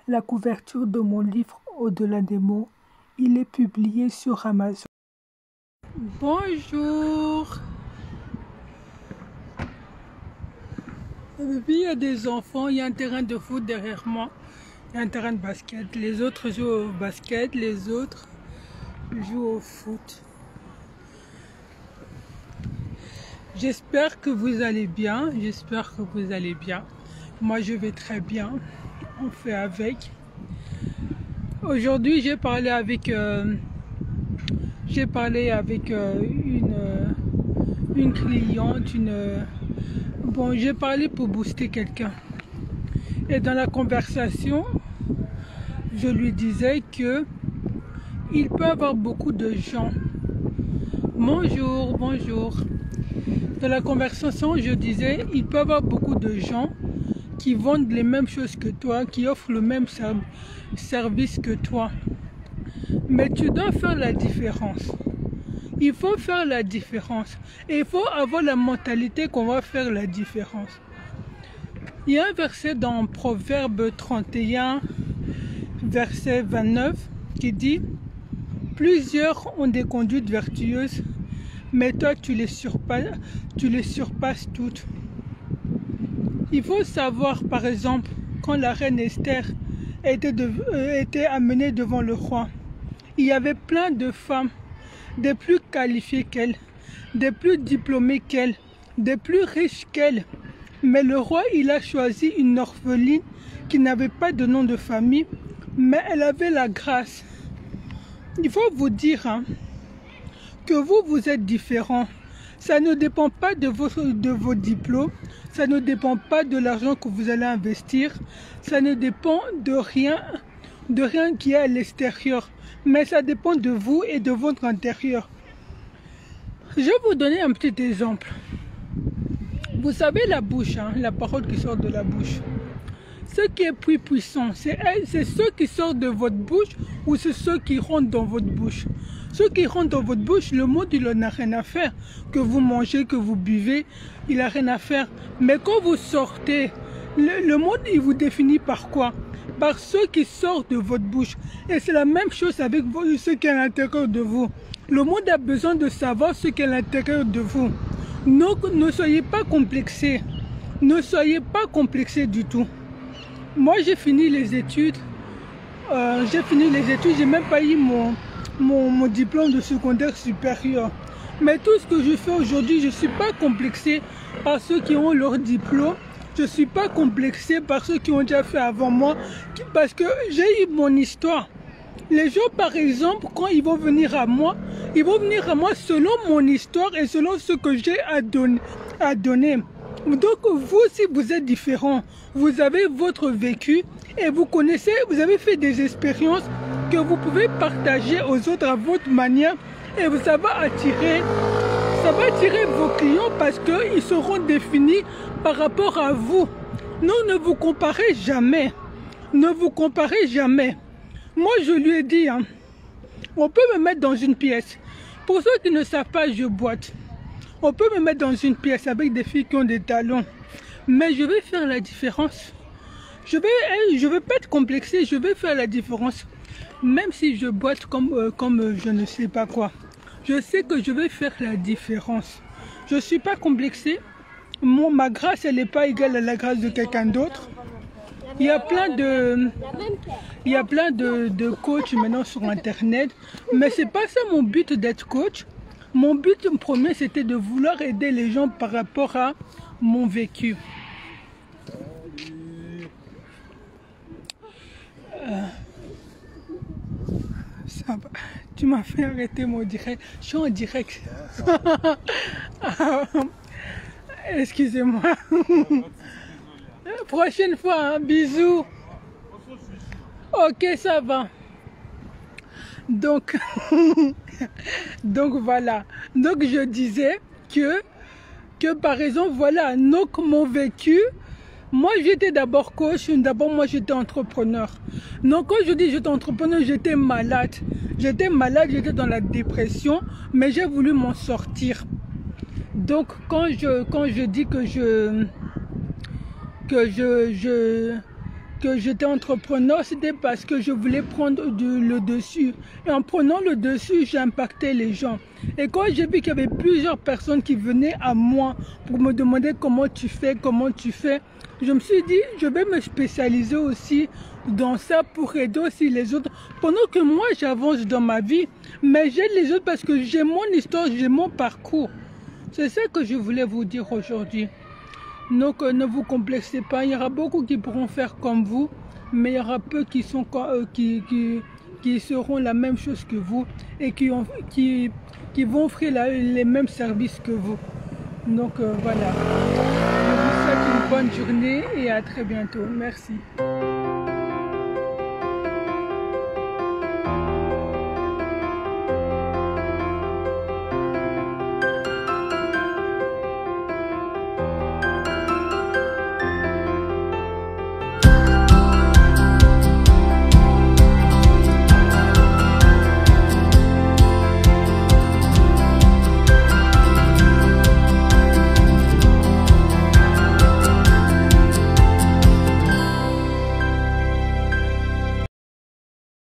la couverture de mon livre Au-delà des mots. Il est publié sur Amazon. Bonjour. Il y a des enfants, il y a un terrain de foot derrière moi. Il y a un terrain de basket. Les autres jouent au basket, les autres jouent au foot. J'espère que vous allez bien. J'espère que vous allez bien. Moi, je vais très bien. On fait avec. Aujourd'hui, j'ai parlé avec une cliente. Bon, j'ai parlé pour booster quelqu'un. Et dans la conversation, je lui disais que il peut y avoir beaucoup de gens. Bonjour, bonjour. Dans la conversation, je disais, il peut y avoir beaucoup de gens qui vendent les mêmes choses que toi, qui offrent le même service que toi. Mais tu dois faire la différence. Il faut faire la différence. Et il faut avoir la mentalité qu'on va faire la différence. Il y a un verset dans Proverbe 31, verset 29, qui dit « Plusieurs ont des conduites vertueuses, mais toi tu les surpasses toutes. » Il faut savoir, par exemple, quand la reine Esther était amenée devant le roi, il y avait plein de femmes, des plus qualifiées qu'elle, des plus diplômées qu'elle, des plus riches qu'elle. Mais le roi, il a choisi une orpheline qui n'avait pas de nom de famille, mais elle avait la grâce. Il faut vous dire que vous êtes différents. Ça ne dépend pas de vos diplômes, ça ne dépend pas de l'argent que vous allez investir, ça ne dépend de rien qui est à l'extérieur, mais ça dépend de vous et de votre intérieur. Je vais vous donner un petit exemple. Vous savez la bouche, la parole qui sort de la bouche. Ce qui est plus puissant, c'est ceux qui sortent de votre bouche ou c'est ceux qui rentrent dans votre bouche. Ceux qui rentrent dans votre bouche, le monde, il n'en a rien à faire. Que vous mangez, que vous buvez, il n'a rien à faire. Mais quand vous sortez, le monde, il vous définit par quoi? Par ceux qui sortent de votre bouche. Et c'est la même chose avec ce qui est à l'intérieur de vous. Le monde a besoin de savoir ce qui est à l'intérieur de vous. Donc, ne soyez pas complexés. Ne soyez pas complexés du tout. Moi, j'ai fini les études. J'ai même pas eu mon diplôme de secondaire supérieur. Mais tout ce que je fais aujourd'hui, je ne suis pas complexé par ceux qui ont leur diplôme. Je ne suis pas complexé par ceux qui ont déjà fait avant moi. Parce que j'ai eu mon histoire. Les gens, par exemple, quand ils vont venir à moi, ils vont venir à moi selon mon histoire et selon ce que j'ai à donner. Donc vous, si vous êtes différent, vous avez votre vécu et vous connaissez, vous avez fait des expériences que vous pouvez partager aux autres à votre manière et ça va attirer vos clients parce qu'ils seront définis par rapport à vous. Non, ne vous comparez jamais. Ne vous comparez jamais. Moi, je lui ai dit, on peut me mettre dans une pièce. Pour ceux qui ne savent pas, je boite. On peut me mettre dans une pièce avec des filles qui ont des talons. Mais je vais faire la différence. Je vais pas être complexé, je vais faire la différence. Même si je boite comme je ne sais pas quoi. Je sais que je vais faire la différence. Je ne suis pas complexé. Ma grâce, elle n'est pas égale à la grâce de quelqu'un d'autre. Il y a plein de coachs maintenant sur Internet. Mais ce n'est pas ça mon but d'être coach. Mon but premier, c'était de vouloir aider les gens par rapport à mon vécu. Ça va. Tu m'as fait arrêter mon direct. Je suis en direct. Excusez-moi. Prochaine fois, bisous. Ok, ça va. Donc, voilà. Donc, je disais que par exemple, voilà, donc mon vécu, moi j'étais d'abord coach, d'abord moi j'étais entrepreneur. Donc quand je dis j'étais entrepreneur, j'étais malade. J'étais dans la dépression, mais j'ai voulu m'en sortir. Donc quand je dis que que j'étais entrepreneur, c'était parce que je voulais prendre le dessus. Et en prenant le dessus, j'ai impacté les gens. Et quand j'ai vu qu'il y avait plusieurs personnes qui venaient à moi pour me demander comment tu fais, je me suis dit, je vais me spécialiser aussi dans ça pour aider aussi les autres. Pendant que moi, j'avance dans ma vie, mais j'aide les autres parce que j'ai mon histoire, j'ai mon parcours. C'est ça que je voulais vous dire aujourd'hui. Donc ne vous complexez pas, il y aura beaucoup qui pourront faire comme vous, mais il y aura peu qui seront la même chose que vous et qui vont offrir les mêmes services que vous. Donc voilà, je vous souhaite une bonne journée et à très bientôt. Merci.